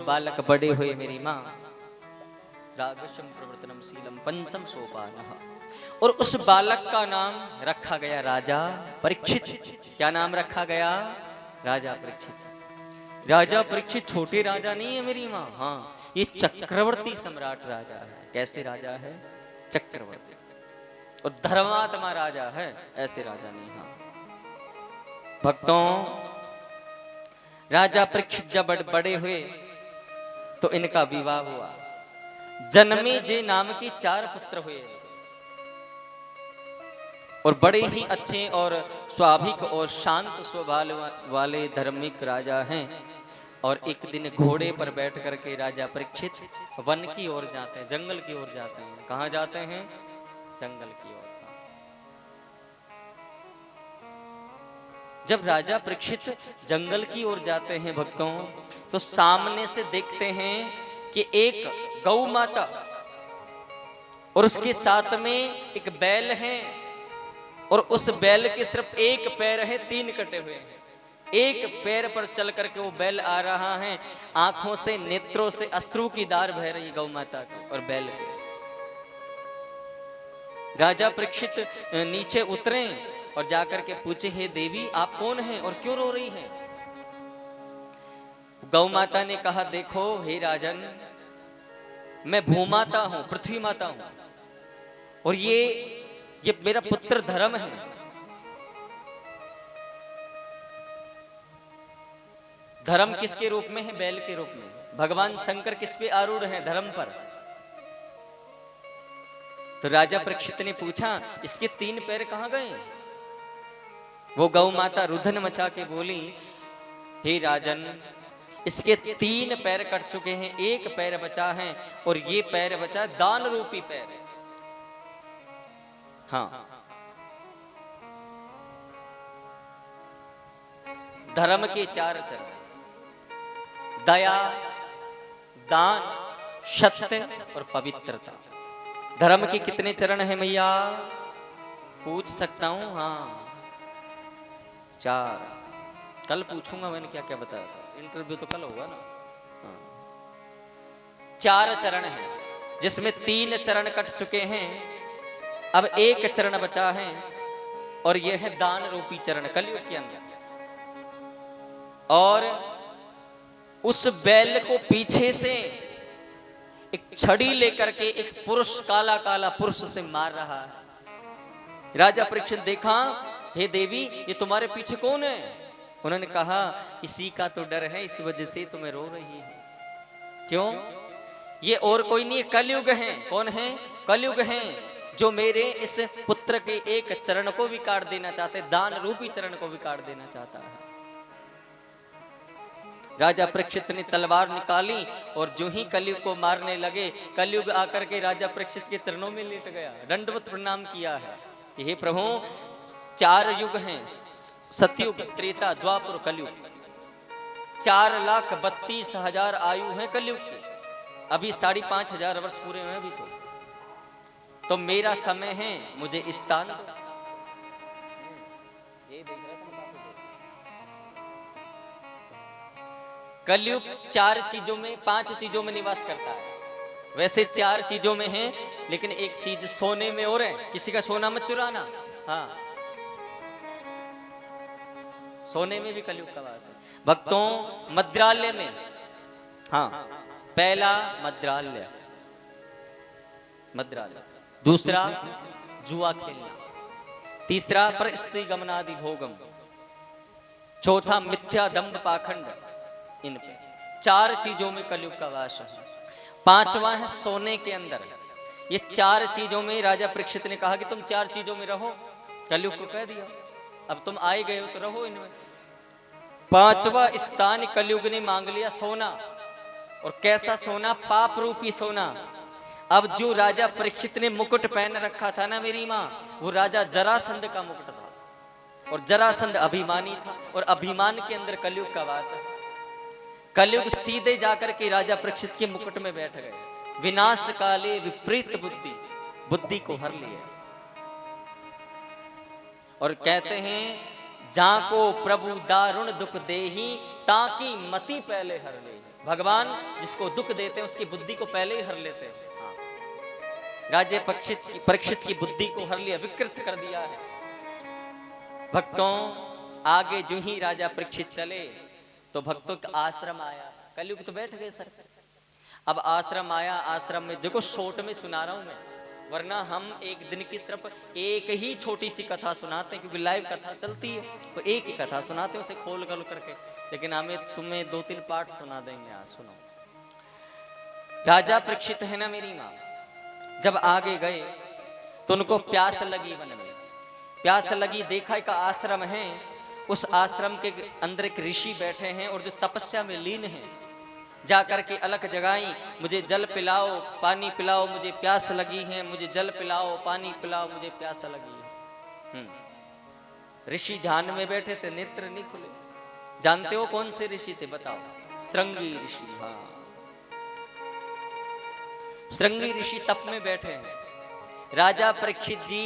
बालक बड़े हुए मेरी माँ, रागशम प्रवर्तनम शीलम पंचम सोपानः। और उस बालक का नाम रखा गया राजा परीक्षित। क्या नाम रखा गया? राजा परीक्षित। राजा परीक्षित छोटे राजा नहीं है मेरी माँ, हाँ, ये चक्रवर्ती सम्राट राजा है। कैसे राजा है? चक्रवर्ती। और धर्मात्मा राजा है, ऐसे राजा नहीं। हाँ भक्तों, राजा परीक्षित जब बड़े हुए तो इनका विवाह हुआ। जन्मे जे नाम के 4 पुत्र हुए और बड़े ही अच्छे और स्वाभाविक और शांत स्वभाव वाले धार्मिक राजा हैं। और एक दिन घोड़े पर बैठ करके राजा परीक्षित वन की ओर जाते हैं, जंगल की ओर जाते हैं। कहाँ जाते हैं? जंगल की ओर। जब राजा परीक्षित जंगल की ओर जाते हैं भक्तों, तो सामने से देखते हैं कि एक गौ माता और उसके साथ में एक बैल है, और उस बैल के सिर्फ एक पैर है, 3 कटे हुए हैं। एक पैर पर चल करके वो बैल आ रहा है, आंखों से नेत्रों से अश्रु की धार बह रही गौ माता की और बैल की। राजा परीक्षित नीचे उतरे और जाकर के पूछे, हे देवी आप कौन हैं और क्यों रो रही हैं? गौ माता ने कहा, देखो हे राजन, मैं भूमाता हूं, पृथ्वी माता हूं, और ये मेरा पुत्र धर्म है। धर्म किसके रूप में है? बैल के रूप में। भगवान शंकर किस पे आरूढ़ है? धर्म पर। तो राजा परीक्षित ने पूछा, इसके 3 पैर कहां गए? वो गौ माता रुदन मचा के बोली, हे राजन, इसके 3 पैर कट चुके हैं, एक पैर बचा है, और ये पैर बचा दान रूपी पैर। हाँ, धर्म के 4 चरण: दया, दान, सत्य और पवित्रता। धर्म के कितने चरण हैं मैया? पूछ सकता हूं? हाँ 4। कल पूछूंगा मैंने क्या क्या बताया था, इंटरव्यू तो कल होगा ना। हाँ। 4 चरण हैं, जिसमें 3 चरण कट चुके हैं, अब एक चरण बचा है, और यह है दान रूपी चरण कलयुग के अंदर। और उस बैल को पीछे से एक छड़ी लेकर के एक पुरुष, काला काला पुरुष से मार रहा है। राजा परीक्षित देखा, हे देवी ये तुम्हारे पीछे कौन है? उन्होंने कहा, इसी का तो डर है, इसी वजह से तुम्हें रो रही है। क्यों? ये और कोई नहीं, कलयुग है। कौन है? कलयुग है, जो मेरे इस पुत्र के एक चरण को भी काट देना चाहते, दान रूपी चरण को भी काट देना चाहता है। राजा परीक्षित ने तलवार निकाली, और जो ही कलयुग को मारने लगे, कलयुग आकर के राजा परीक्षित के चरणों में लेट गया, दंडवत प्रणाम किया है कि हे प्रभु, 4 युग हैं, सतयुग, त्रेता, द्वापर, कलयुग। 4,32,000 आयु है कलयुग की। अभी 5,500 वर्ष पूरे हुए अभी तो मेरा समय है, मुझे स्थान दो। कलयुग 4 चीजों में, 5 चीजों में निवास करता है। वैसे 4 चीजों में है, लेकिन एक चीज सोने में और है। किसी का सोना मत चुराना। हाँ, सोने में भी कलयुग का वास है भक्तों। मद्रालय में, हाँ, पहला मद्रालय, दूसरा जुआ खेलना, तीसरा पर स्त्री गमनादि भोगम, चौथा मिथ्या दंभ पाखंड। इन पे 4 चीजों में कलयुग का वास है। 5वां है सोने के अंदर। ये 4 चीजों में राजा परीक्षित ने कहा कि तुम 4 चीजों में रहो। कलयुग को कह दिया, अब तुम आए गए हो तो रहो इनमें। 5वां स्थान कलयुग ने मांग लिया, सोना। और कैसा सोना? पाप रूपी सोना। अब जो राजा परीक्षित ने मुकुट पहन रखा था ना मेरी माँ, वो राजा जरासंध का मुकुट था, और जरासंध अभिमानी था, और अभिमान के अंदर कलयुग का वास है। कलयुग सीधे जाकर के राजा परीक्षित के मुकुट में बैठ गए। विनाश काले विपरीत बुद्धि, बुद्धि को हर लिया। और कहते हैं, जाको प्रभु दारुण दुख देही, ताकि मति पहले हर ले। भगवान जिसको दुख देते हैं उसकी बुद्धि को पहले ही हर लेते हैं। हाँ। राजा परीक्षित की बुद्धि को हर लिया, विकृत कर दिया है। भक्तों, आगे जो ही राजा परीक्षित चले तो भक्तों का आश्रम आया। कलयुग तो बैठ गए सर। अब आश्रम आया, आश्रम में देखो शॉर्ट में सुना रहा हूं मैं, वरना हम एक दिन की सिर्फ एक ही छोटी सी कथा सुनाते हैं, क्योंकि लाइव कथा चलती है तो एक ही कथा सुनाते हैं, उसे खोल खोल करके। लेकिन हमें तुम्हें 2-3 पाठ सुना देंगे। आज सुनो। राजा परीक्षित है ना मेरी माँ, जब आगे गए तो उनको प्यास लगी वन में। प्यास लगी, देखा एक आश्रम है, उस आश्रम के अंदर एक ऋषि बैठे हैं और जो तपस्या में लीन हैं। जाकर के अलख जगाई, मुझे जल पिलाओ, पानी पिलाओ, मुझे प्यास लगी है, मुझे जल पिलाओ, पानी पिलाओ, मुझे प्यास लगी है। ऋषि ध्यान में बैठे थे, नेत्र नहीं खुले। जानते हो कौन से ऋषि थे? बताओ। श्रृंगी ऋषि। हाँ, श्रृंगी ऋषि तप में बैठे हैं। राजा परीक्षित जी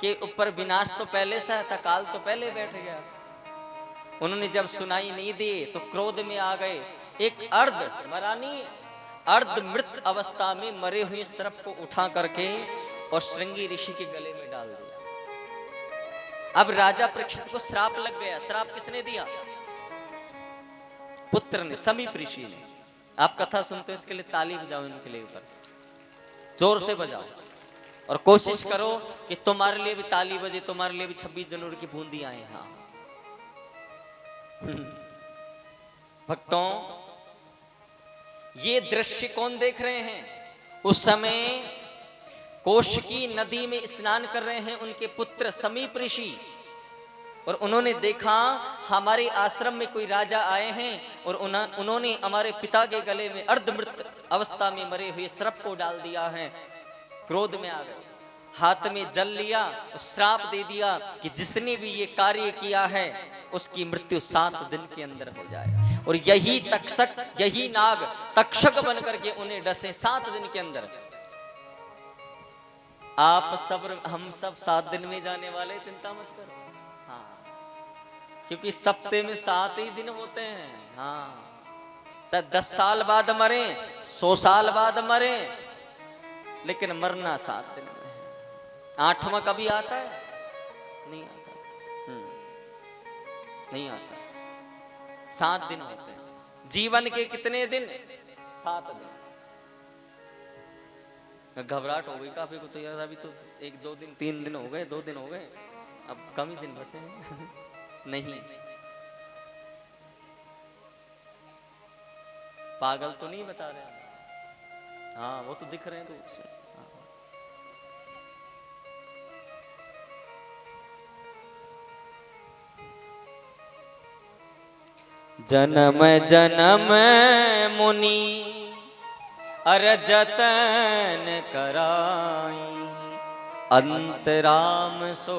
के ऊपर विनाश तो पहले से था, काल तो पहले बैठ गया। उन्होंने जब सुनाई नहीं दी तो क्रोध में आ गए। एक अर्ध मृत अवस्था में मरे हुए सर्प को उठा करके और श्रृंगी ऋषि के गले में डाल दिया। अब राजा परीक्षित को श्राप लग गया। श्राप किसने दिया? पुत्र ने, समीप ऋषि ने। आप कथा सुनते हो, इसके लिए ताली बजाओ, इनके लिए ऊपर जोर से बजाओ और कोशिश करो कि तुम्हारे लिए भी ताली बजे, तुम्हारे लिए भी 26 जनवरी की बूंदी आए। हाँ भक्तों, ये दृश्य कौन देख रहे हैं? उस समय कौशिकी नदी में स्नान कर रहे हैं उनके पुत्र समीप ऋषि, और उन्होंने देखा हमारे आश्रम में कोई राजा आए हैं और उन्होंने हमारे पिता के गले में अर्धमृत अवस्था में मरे हुए सर्प को डाल दिया है। क्रोध में आ गए, हाथ में जल लिया और श्राप दे दिया कि जिसने भी ये कार्य किया है उसकी मृत्यु 7 दिन के अंदर हो जाए। और यही तक्षक, यही नाग तक्षक बन करके उन्हें डसे 7 दिन के अंदर। आप सब, हम सब 7 दिन में जाने वाले, चिंता मत करो। हाँ, क्योंकि सप्ते में 7 ही दिन होते हैं। हाँ, चाहे 10 साल बाद मरे, 100 साल बाद मरे, लेकिन मरना 7 दिन में है। 8वां कभी आता है? नहीं आता। नहीं आता। 7 दिन होते हैं। जीवन के कितने दिन? 7 दिन। घबराहट हो गई काफी को तो यार, अभी तो 1-2 दिन, 3 दिन हो गए, 2 दिन हो गए, अब कम ही दिन बचे हैं। नहीं, पागल तो नहीं बता रहे। हाँ, वो तो दिख रहे हैं दूर से। जन्म जन्म मुनि अर जतन कराई, अंतराम सो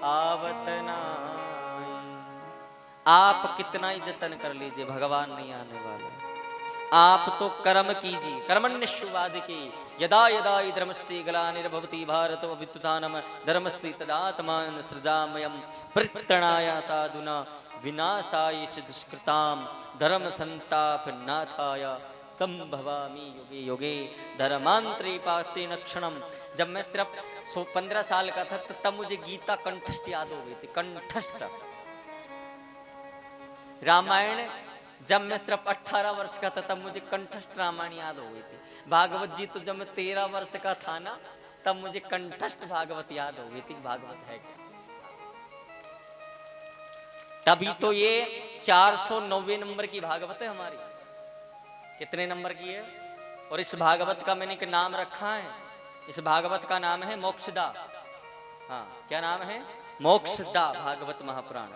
आवत नाई। आप कितना ही जतन कर लीजिए, भगवान नहीं आने वाले। आप तो कर्म कीजिए, कर्मण्येषुवादिके यदा यदा हि धर्मस्य ग्लानिर्भवति भारत अभ्युत्थानम् धर्मस्य तदात्मानं सृजाम्यहं परित्राणाय साधूनां विनाशाय च दुष्कृतां धर्म संस्थापनार्थाय संभवामि युगे युगे धर्मांतरिपातेन क्षणम्। जब मैं सिर्फ 15 साल का था तब मुझे गीता कंठस्थ याद हो गई थी। कंठस्थ रामायण जब मैं सिर्फ 18 वर्ष का था तब मुझे कंठस्थ रामायण याद हो गई थी। भागवत जी तो जब मैं 13 वर्ष का था ना तब मुझे कंठस्थ भागवत याद हो गई थी। भागवत है क्या? तभी तो ये 490 नंबर की भागवत है हमारी। कितने नंबर की है? और इस भागवत का मैंने एक नाम रखा है। इस भागवत का नाम है मोक्षदा। हाँ, क्या नाम है? मोक्षदा भागवत महापुराण।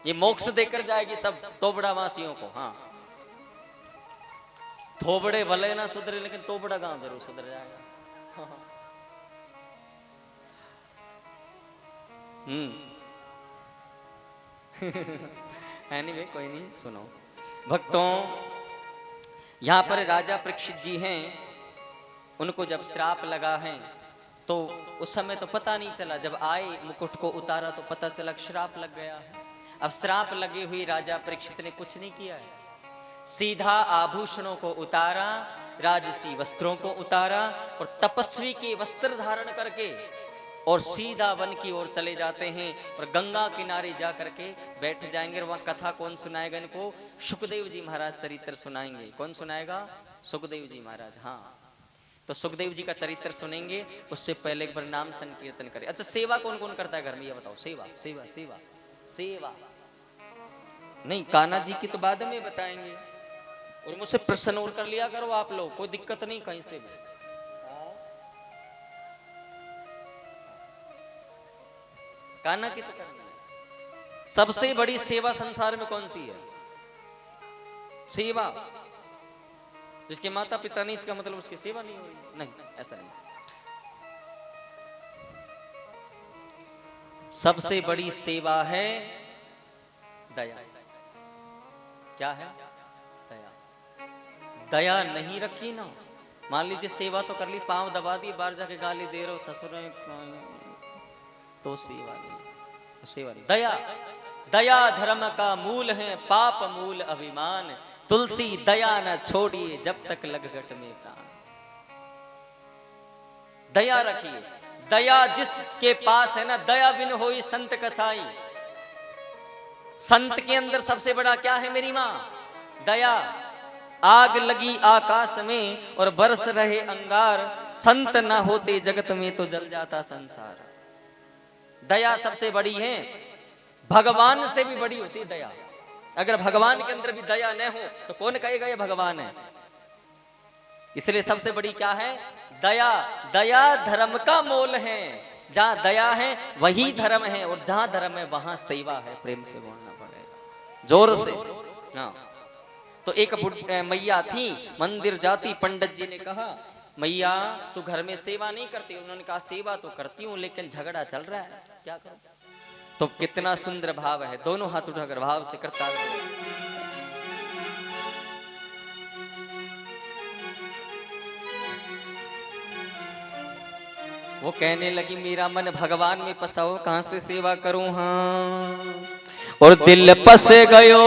ये मोक्ष देकर जाएगी सब तोबड़ा वासियों को। हाँ, थोबड़े भले ना सुधरे लेकिन तोबड़ा गांव जरूर सुधर जाएगा। एनीवे, कोई नहीं, सुनो भक्तों। यहां पर राजा परीक्षित जी हैं, उनको जब श्राप लगा है तो उस समय तो पता नहीं चला, जब आए मुकुट को उतारा तो पता चला श्राप लग गया है। अब श्राप लगे हुई राजा परीक्षित ने कुछ नहीं किया है। सीधा आभूषणों को उतारा, राजसी वस्त्रों को उतारा और तपस्वी के वस्त्र धारण करके और सीधा वन की ओर चले जाते हैं और गंगा किनारे जा करके बैठ जाएंगे। और वहां कथा कौन सुनाएगा इनको? सुखदेव जी महाराज चरित्र सुनाएंगे। कौन सुनाएगा? सुखदेव जी महाराज। हाँ, तो सुखदेव जी का चरित्र सुनेंगे। उससे पहले एक बार नाम संकीर्तन करें। अच्छा, सेवा कौन कौन करता है घर में, ये बताओ? सेवा सेवा सेवा सेवा नहीं, कान्हा जी की तो बाद में बताएंगे। और मुझसे प्रश्न और कर लिया करो आप लोग, कोई दिक्कत नहीं कहीं से भी। कान्हा की तो करनी है। सबसे बड़ी सेवा संसार में कौन सी है? सेवा। जिसके माता पिता नहीं, इसका मतलब उसकी सेवा नहीं हुई? नहीं, ऐसा नहीं। सबसे बड़ी सेवा है दया। क्या है? दया। दया नहीं रखी ना, मान लीजिए सेवा तो कर ली, पांव दबा दी, बाहर जाके गाली दे रहे हो ससुर, तो सेवा नहीं। सेवा नहीं। दया, दया धर्म का मूल है, पाप मूल अभिमान। तुलसी दया न छोड़िए जब तक लगघट में प्राण। दया रखिए। दया जिसके पास है ना, दया बिन होई संत कसाई। संत के अंदर सबसे बड़ा क्या है मेरी माँ? दया। आग लगी आकाश में और बरस रहे अंगार, संत ना होते जगत में तो जल जाता संसार। दया सबसे बड़ी है, भगवान से भी बड़ी होती दया। अगर भगवान के अंदर भी दया न हो तो कौन कहेगा ये भगवान है? इसलिए सबसे बड़ी क्या है? दया। दया धर्म का मोल है। जहां दया है वही धर्म है, और जहां धर्म है वहां सेवा है। प्रेम से बोलना पड़ेगा, जोर से। हाँ, तो एक मैया थी, मंदिर जाती। पंडित जी ने कहा, मैया तू घर में सेवा नहीं करती? उन्होंने कहा, सेवा तो करती हूँ लेकिन झगड़ा चल रहा है, क्या करूं? तो कितना सुंदर भाव है, दोनों हाथ उठाकर भाव से करता है। वो कहने लगी, मेरा मन भगवान में फंसा हो, कहां से सेवा करूं? हाँ, और दिल फंस गयो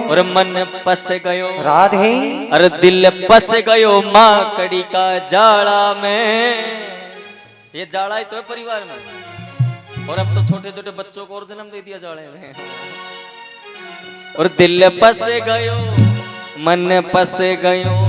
और मन फंस गयो राधे। अरे दिल फंस गयो माँ कड़ी का जाड़ा में। ये जाड़ा ही तो है परिवार में, और अब तो छोटे छोटे बच्चों को और जन्म दे दिया जाड़े में। और दिल फंस गयो मन फंस गयो